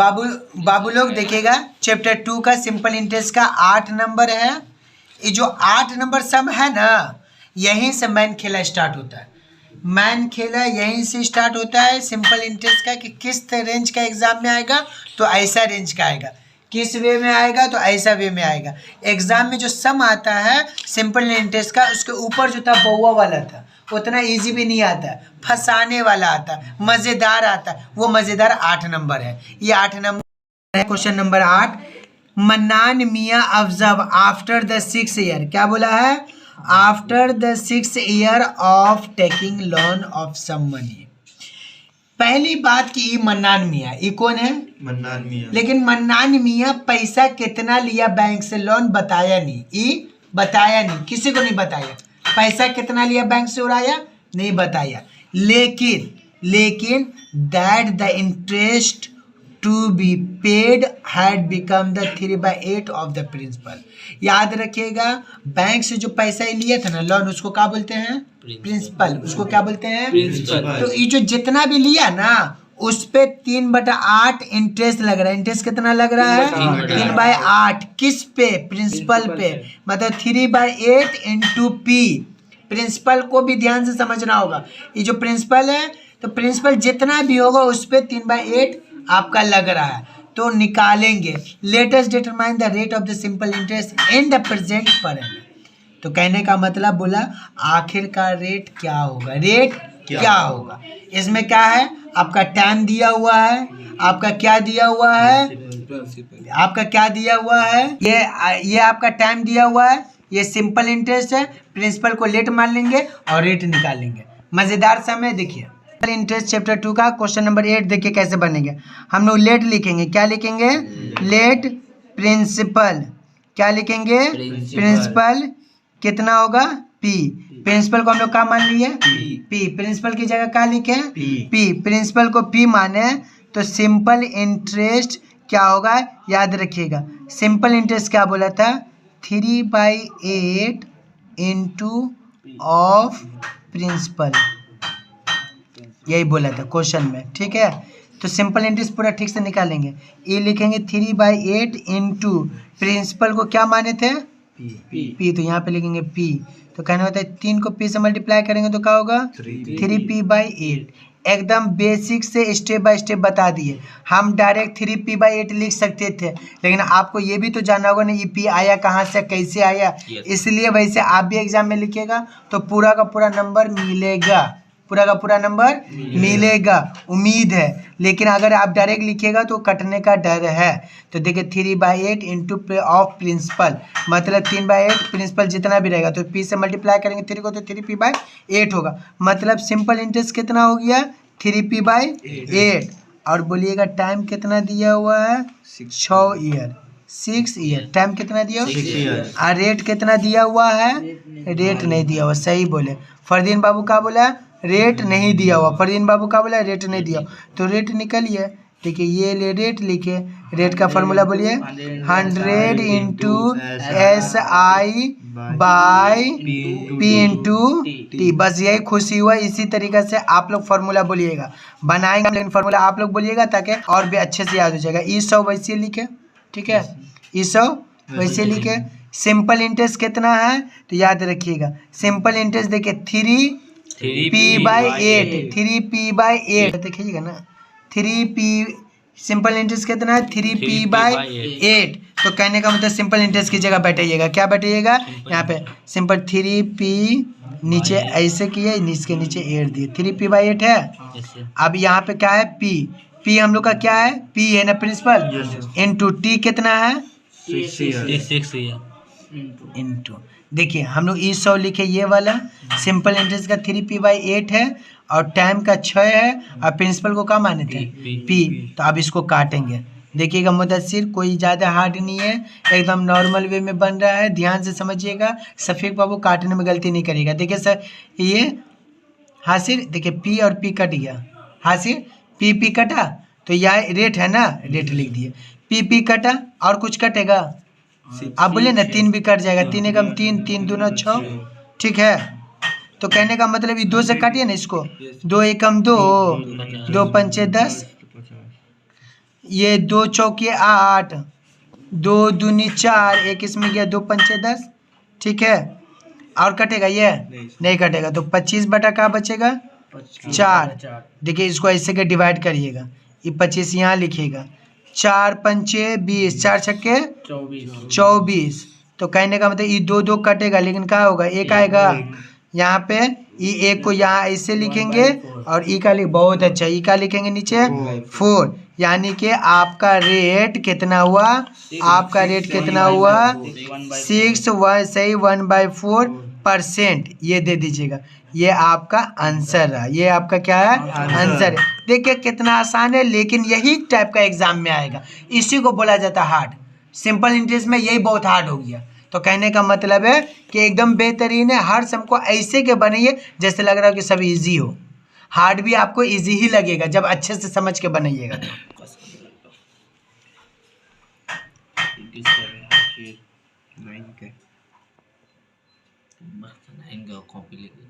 बाबू बाबू लोग देखिएगा, चैप्टर 2 का सिंपल इंटरेस्ट का 8 नंबर है। ये जो 8 नंबर सम है ना, यहीं से मैन खेला स्टार्ट होता है। मैन खेला यहीं से स्टार्ट होता है सिंपल इंटरेस्ट का, कि किस रेंज का एग्जाम में आएगा तो ऐसा रेंज का आएगा, किस वे में आएगा तो ऐसा वे में आएगा। एग्जाम में जो सम आता है सिंपल इंटरेस्ट का, उसके ऊपर जो था बउआ वाला था, उतना इजी भी नहीं आता, फंसाने वाला आता, मज़ेदार आता। वो मज़ेदार 8 नंबर है। ये 8 नंबर है। Question number 8, Mannan Mian observe after the 6 year. क्या बोला है? After the 6 year of taking loan of some money. पहली बात कि ये मन्नान मियाँ, ये कौन है? मन्नान मियाँ। लेकिन मन्नान मियाँ पैसा कितना लिया बैंक से लोन बताया नहीं, ये बताया नहीं, किसी को नहीं बताया। पैसा कितना लिया बैंक से उड़ाया नहीं बताया। लेकिन that the interest to be paid had become the 3/8 of the principal. याद रखिएगा, बैंक से जो पैसा लिया था ना लोन, उसको क्या बोलते हैं? प्रिंसिपल। उसको क्या बोलते हैं? प्रिंसिपल। तो ये जो जितना भी लिया ना, उस पे 3/8 इंटरेस्ट लग रहा है। इंटरेस्ट कितना लग रहा है? 3/8। किस पे? प्रिंसिपल पे। मतलब 3/8 इंटू पी। प्रिंसिपल को भी ध्यान से समझना होगा। ये जो प्रिंसिपल है, तो प्रिंसिपल जितना भी होगा उस पे 3/8 आपका लग रहा है, तो निकालेंगे। Let us determine the rate of the simple interest in the present per annum. तो कहने का मतलब बोला, आखिर का रेट क्या होगा? रेट क्या होगा? इसमें क्या है? आपका टाइम दिया हुआ है, आपका क्या दिया हुआ है? आपका क्या दिया हुआ है? ये आपका टाइम दिया हुआ है, ये सिंपल इंटरेस्ट है। प्रिंसिपल को लेट मान लेंगे और रेट निकालेंगे। मज़ेदार समय देखिए, इंटरेस्ट चैप्टर 2 का क्वेश्चन नंबर 8 देखिए कैसे बनेंगे। हम लोग लेट लिखेंगे। क्या लिखेंगे? Let principal. क्या लिखेंगे? प्रिंसिपल कितना होगा? पी। प्रिंसिपल को हम लोग क्या मान लिए? पी। प्रिंसिपल की जगह क्या लिखे? पी। प्रिंसिपल को पी माने तो सिंपल इंटरेस्ट क्या होगा? याद रखिएगा, सिंपल इंटरेस्ट क्या बोला था? 3/8 इंटू ऑफ प्रिंसिपल, यही बोला था क्वेश्चन में। ठीक है, तो सिंपल इंटरेस्ट पूरा ठीक से निकालेंगे। ये लिखेंगे 3/8 इंटू प्रिंसिपल को क्या माने थे? पी। तो यहाँ पे लिखेंगे पी। तो कहना होता है 3 को पी से मल्टीप्लाई करेंगे तो क्या होगा? 3p/8। एकदम बेसिक से स्टेप बाय स्टेप बता दिए। हम डायरेक्ट 3p/8 लिख सकते थे, लेकिन आपको ये भी तो जानना होगा ना, ये p आया कहाँ से, कैसे आया। इसलिए वैसे आप भी एग्जाम में लिखिएगा तो पूरा का पूरा नंबर मिलेगा, पूरा का पूरा नंबर मिलेगा, उम्मीद है। लेकिन अगर आप डायरेक्ट लिखिएगा तो कटने का डर है। तो देखिए 3/8 इंटू ऑफ प्रिंसिपल, मतलब 3/8 प्रिंसिपल जितना भी रहेगा, तो पी से मल्टीप्लाई करेंगे 3 को तो 3p/8 होगा। मतलब सिंपल इंटरेस्ट कितना हो गया? 3p/8। और बोलिएगा टाइम कितना दिया हुआ है? 6 ईयर। 6 ईयर। टाइम कितना दिया? 6 ईयर। और रेट कितना दिया हुआ है? रेट नहीं दिया हुआ। सही बोले फरदीन बाबू। का बोला? रेट नहीं दिया हुआ। फरदीन बाबू का बोला? रेट नहीं दिया। तो रेट निकलिए। देखिए ये ले रेट लिखे। रेट का फॉर्मूला बोलिए, 100 into SI by P into T। बस यही खुशी हुआ। इसी तरीके से आप लोग फार्मूला बोलिएगा, बनाएंगे, लेकिन फार्मूला आप लोग बोलिएगा ताकि और भी अच्छे से याद हो जाएगा। E100 वैसे लिखे, ठीक है, E100 वैसे लिखे। सिंपल इंटरेस्ट कितना है तो याद रखिएगा, सिंपल इंटरेस्ट देखिए 3p/8। 3p/8 देखिएगा ना, 3p। सिंपल इंटरेस्ट कितना है? 3p/8। तो कहने का मतलब सिंपल इंटरेस्ट की जगह बैठाइएगा। क्या बैठाइएगा? यहाँ पे सिंपल 3p नीचे ऐसे किए, इसके नीचे 8 दिए, 3p/8 है। अब यहाँ पे क्या है? p हम लोग का क्या है? p है ना प्रिंसिपल, इंटू t कितना है? 6 इंटू। देखिए हम लोग E100 लिखे, ये वाला सिंपल इंटरेस्ट का 3p/8 है और टाइम का 6 है और प्रिंसिपल को क्या माने थे? p। तो अब इसको काटेंगे। देखिएगा मुदस्सिर, कोई ज़्यादा हार्ड नहीं है, एकदम नॉर्मल वे में बन रहा है। ध्यान से समझिएगा, सफ़ीक बाबू काटने में गलती नहीं करेगा। देखिए सर, ये हासिर देखिए p और p कट गया। हासिर p कटा तो यह रेट है ना, रेट लिख दिए। p कटा और कुछ कटेगा? आप बोले ना 3 भी कट जाएगा। 3 एकम 3, 3 दूना 6, ठीक है। तो कहने का मतलब ये 2 से काटिए ना इसको, 2 एकम 2, 2 पंचे 10, ये 2 चौके 8, 2 दूनी 4, एक इसमें गया 2 पंचे 10, ठीक है। और कटेगा ये नहीं कटेगा, तो 25 बटा क्या बचेगा 4। देखिए इसको ऐसे के डिवाइड करिएगा, ये 25 यहाँ लिखिएगा, 4 पंचे 20, 4 छक्के 24। तो कहने का मतलब ये 2 2 कटेगा, लेकिन क्या होगा एक आएगा यहाँ पे, ई एक को यहाँ ऐसे लिखेंगे और ई का लिख, बहुत अच्छा, ई का लिखेंगे नीचे 4, यानी कि आपका रेट कितना हुआ, आपका रेट कितना हुआ 6 सही 1/4%, ये दे दीजिएगा। ये आपका आंसर रहा, ये आपका क्या है आंसर है। देखिए कितना आसान है, लेकिन यही टाइप का एग्जाम में आएगा, इसी को बोला जाता है हार्ड। सिंपल इंटरेस्ट में यही बहुत हार्ड हो गया। तो कहने का मतलब है कि एकदम बेहतरीन है, हर सम को ऐसे के बनाइए जैसे लग रहा है कि सब इजी हो। हार्ड भी आपको इजी ही लगेगा जब अच्छे से समझ के बनाइएगा। कॉपी लेके